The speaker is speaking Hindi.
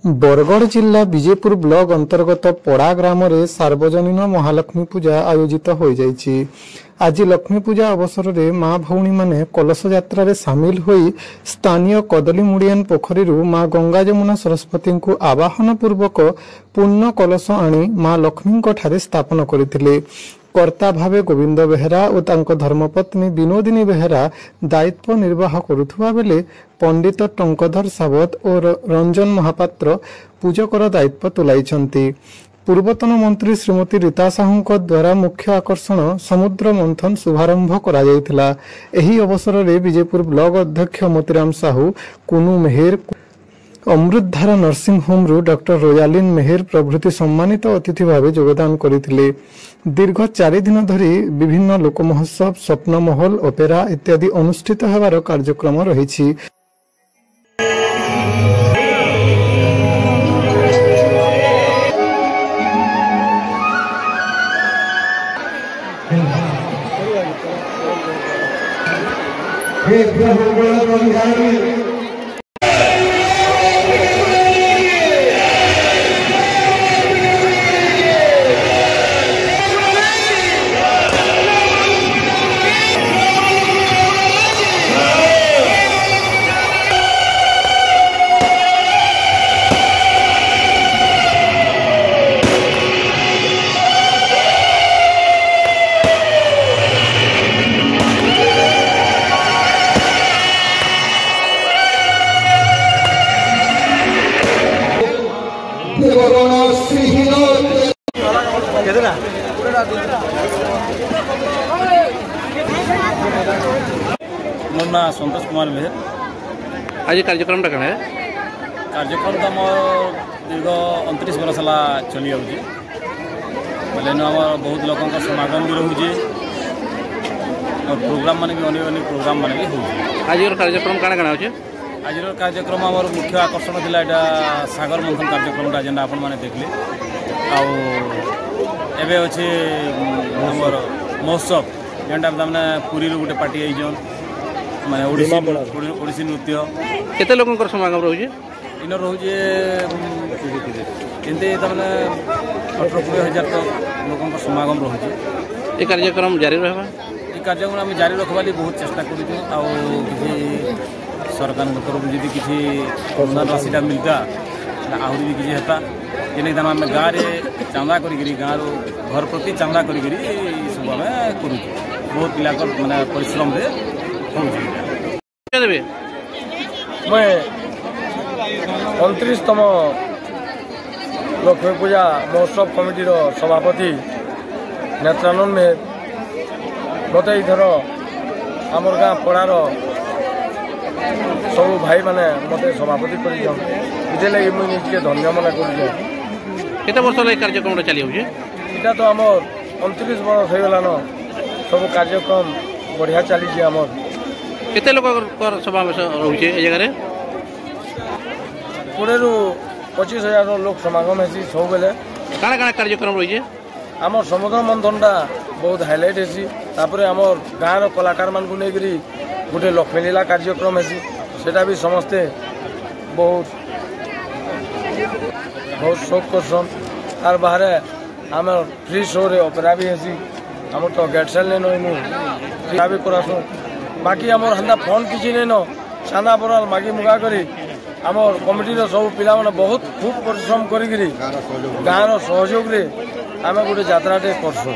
बरगढ़ जिला विजेपुर ब्लॉक अंतर्गत पड़ा ग्राम रे सार्वजनीन महालक्ष्मी पूजा आयोजित हो जाइछि। आज लक्ष्मी पूजा अवसर में माँ भौणी माने कलश यात्रा रे सामिल होई स्थानीय कदली मुड़ियान पोखरी माँ गंगा जमुना सरस्वती को आवाहन पूर्वक पूर्ण कलश आनी माँ लक्ष्मी ठारे स्थापन करथिले। कर्ता भावे गोविंद बेहेरा और तांको धर्मपत्नी विनोदिनी बेहेरा दायित्व निर्वाह करुथुवा बेले पंडित टंकधर सावत और रंजन महापात्र पूजकर दायित्व तुलाइछंती। पूर्वतन मंत्री श्रीमती रीता साहू द्वारा मुख्य आकर्षण समुद्र मंथन शुभारंभ करा जायतिला। एही अवसर में विजेपुर ब्लॉक अध्यक्ष मोतीराम साहू, कुनु मेहेर, अमृतधारा नर्सिंग होम रु डॉक्टर रोजालिन मेहेर प्रभृति सम्मानित अतिथि भावे योगदान करथिले। दीर्घ 4 दिन धरी विभिन्न लोक महोत्सव, स्वप्न महल, ओपेरा इत्यादि अनुष्ठित हेबार कार्यक्रम रहिछि। मोर ना संतोष कुमार मेहर। आज कार्यक्रम कौन है? कार्यक्रम तो मोर दीर्घ 29 वर्ष है चली आउे बोले बहुत लोक समागम भी रोचे और प्रोग्राम मान भी अनेक प्रोग्राम मान भी हो। आज कार्यक्रम कौन कौन हो? आज कार्यक्रम आम मुख्य आकर्षण थी सागर मंथन कार्यक्रम जेना आपण मैंने देखले आवे अच्छे महोत्सव जेनटा मैंने पुरी गोटे पार्टी आईजन माने ओडिसी नृत्य केते लोक समागम रोचे इन रोचे एमती तमाने 18-20 हज़ार लोक समागम रोचे। ये कार्यक्रम जारी रहा? ये कार्यक्रम आम जारी रखा बहुत चेष्टा करूँ कि सरकार तरफ जी किसी अनुदान राशिटा मिलता आहरी भी किसी होता जेने आम गाँव में चांदा करी गाँव घर प्रति चांदा करी सब आम करूँ बहुत पिला माने परिश्रम रे मैं 29तम लक्ष्मी पूजा महोत्सव कमिटी सभापति नेत्रानंद में मत इधर आमर गाँ पड़ार सब भाई माने मत सभापति कर लगे मुझे धन्य मन कर वर्ष कार्यक्रम चली इटा तो आम 29 वर्ष हो गलान सब कार्यक्रम बढ़िया चली आमर। केते लोक समावेश रोचे ए जगह 20-25 हज़ार लोक समागम है सब बेले काना काना कार्यक्रम रोचे। आमर समुद्र मंथनटा बहुत हाइलाइट है तापर आमर गाँव कलाकार मान को लेकरी गोटे लक्ष्मी लीला कार्यक्रम है सेटा भी समस्ते बहुत शौक करसन। तार बाहर आम फ्री शो रे ओपेरा भी है आम तो गेट सेल नहीं भी करासु बाकी आमर हंदा फंड किसी नहीं न चांदा बराल मागी मुगा करी आमर कमिटीर सब पिला माने बहुत खूब परिश्रम करी गाँव सहयोग रे आम गोटे यात्राटे करसु।